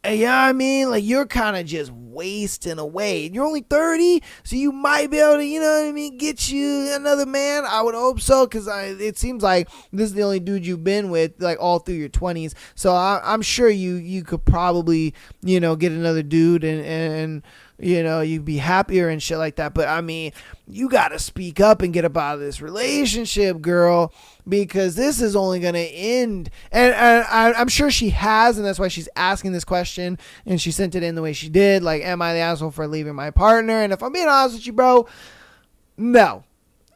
You know what I mean? Like, you're kind of just wasting away. You're only 30, so you might be able to, you know what I mean, get you another man. I would hope so, because it seems like this is the only dude you've been with, like, all through your 20s. So I'm sure you could probably, you know, get another dude and you know, you'd be happier and shit like that. But I mean, you got to speak up and get up out of this relationship, girl, because this is only going to end. And I'm sure she has, and that's why she's asking this question. And she sent it in the way she did. Like, am I the asshole for leaving my partner? And if I'm being honest with you, bro, no,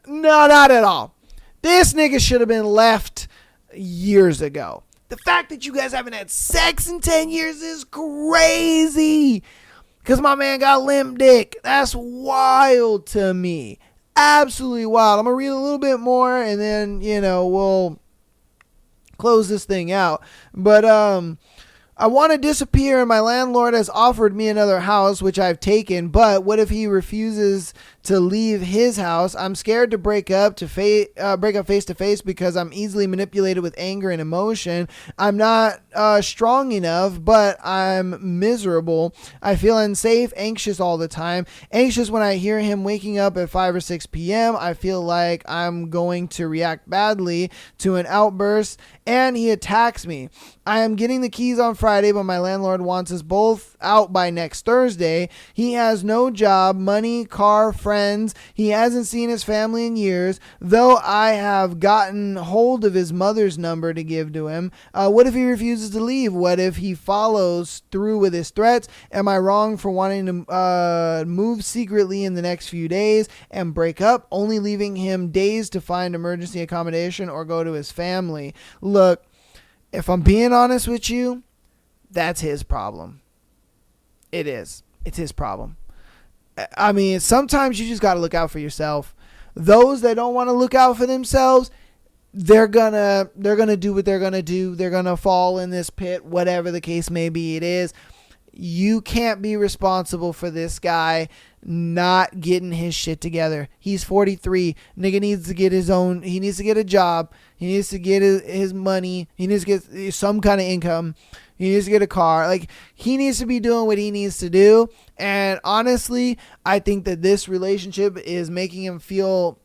not at all. This nigga should have been left years ago. The fact that you guys haven't had sex in 10 years is crazy. Because my man got limp dick. That's wild to me. Absolutely wild. I'm going to read a little bit more, and then, you know, we'll close this thing out. But I want to disappear, and my landlord has offered me another house, which I've taken. But what if he refuses to leave his house? I'm scared to break up face to face because I'm easily manipulated with anger and emotion. I'm not strong enough, but I'm miserable. I feel unsafe, anxious all the time. Anxious when I hear him waking up at 5 or 6 p.m. I feel like I'm going to react badly to an outburst, and he attacks me. I am getting the keys on Friday, but my landlord wants us both out by next Thursday. He has no job, money, car, friends. He hasn't seen his family in years, though I have gotten hold of his mother's number to give to him. What if he refuses to leave? What if he follows through with his threats? Am I wrong for wanting to move secretly in the next few days and break up, only leaving him days to find emergency accommodation or go to his family? Look, if I'm being honest with you, that's his problem. It is. It's his problem. I mean, sometimes you just got to look out for yourself. Those that don't want to look out for themselves, they're gonna do what they're gonna do. They're gonna fall in this pit, whatever the case may be. It is. you can't be responsible for this guy not getting his shit together. He's 43. Nigga needs to get he needs to get a job. He needs to get his money. He needs to get some kind of income. He needs to get a car. Like, he needs to be doing what he needs to do. And honestly, I think that this relationship is making him feel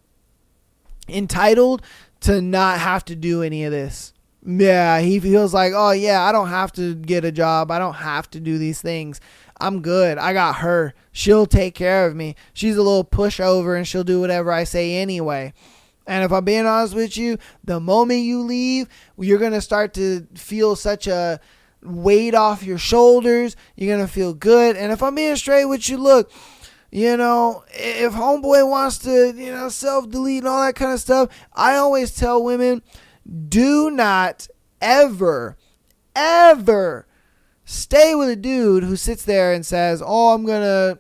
entitled to not have to do any of this. Yeah, he feels like, oh yeah, I don't have to get a job. I don't have to do these things. I'm good. I got her. She'll take care of me. She's a little pushover and she'll do whatever I say anyway. And if I'm being honest with you, the moment you leave, you're going to start to feel such a weight off your shoulders. You're going to feel good. And if I'm being straight with you, look, you know, if homeboy wants to, you know, self-delete and all that kind of stuff, I always tell women, do not ever stay with a dude who sits there and says, oh, I'm going to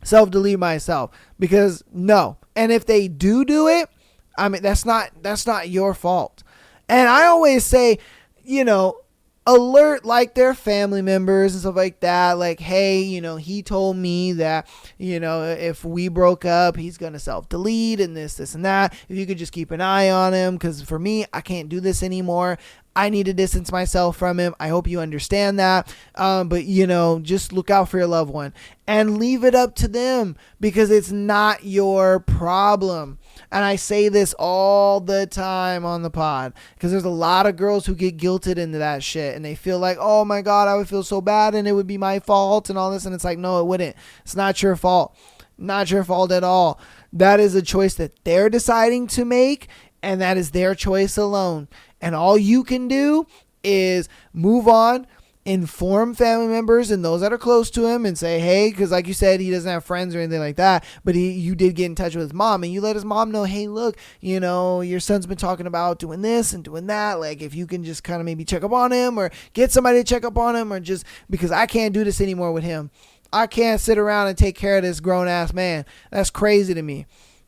self-delete myself. Because no. And if they do it, I mean, that's not your fault. And I always say, you know, alert like their family members and stuff like that. Like, hey, you know, he told me that, you know, if we broke up, he's going to self-delete and this and that. If you could just keep an eye on him, because for me, I can't do this anymore. I need to distance myself from him. I hope you understand that. But, you know, just look out for your loved one and leave it up to them, because it's not your problem. And I say this all the time on the pod, because there's a lot of girls who get guilted into that shit and they feel like, oh my God, I would feel so bad and it would be my fault and all this. And it's like, no, it wouldn't. It's not your fault. Not your fault at all. That is a choice that they're deciding to make, and that is their choice alone. And all you can do is move on, inform family members and those that are close to him and say, hey, because like you said, he doesn't have friends or anything like that, but you did get in touch with his mom, and you let his mom know, hey, look, you know, your son's been talking about doing this and doing that. Like, if you can just kind of maybe check up on him or get somebody to check up on him, or just because I can't do this anymore with him. I can't sit around and take care of this grown ass man. That's crazy to me.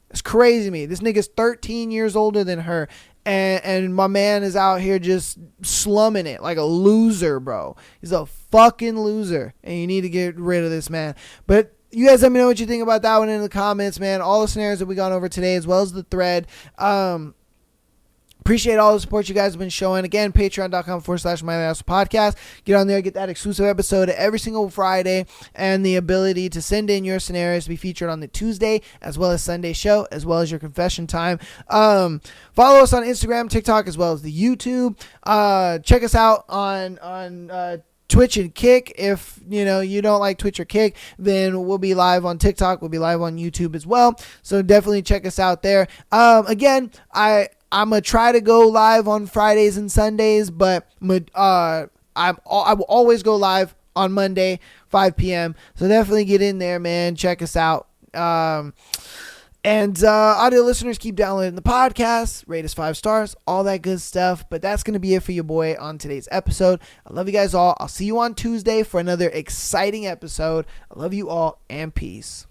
It's crazy to me. This nigga's 13 years older than her. And my man is out here just slumming it like a loser, bro. He's a fucking loser. And you need to get rid of this man. But you guys let me know what you think about that one in the comments, man. All the scenarios that we gone over today, as well as the thread. Appreciate all the support you guys have been showing. Again, patreon.com/MyLastPodcast. Get on there, get that exclusive episode every single Friday, and the ability to send in your scenarios to be featured on the Tuesday as well as Sunday show, as well as your confession time. Follow us on Instagram, TikTok, as well as the YouTube. Check us out on Twitch and Kick. If you don't like Twitch or Kick, then we'll be live on TikTok. We'll be live on YouTube as well. So definitely check us out there. Again, I'm going to try to go live on Fridays and Sundays, but I will always go live on Monday, 5 p.m. So definitely get in there, man. Check us out. And audio listeners, keep downloading the podcast, rate us 5 stars, all that good stuff. But that's going to be it for your boy on today's episode. I love you guys all. I'll see you on Tuesday for another exciting episode. I love you all, and peace.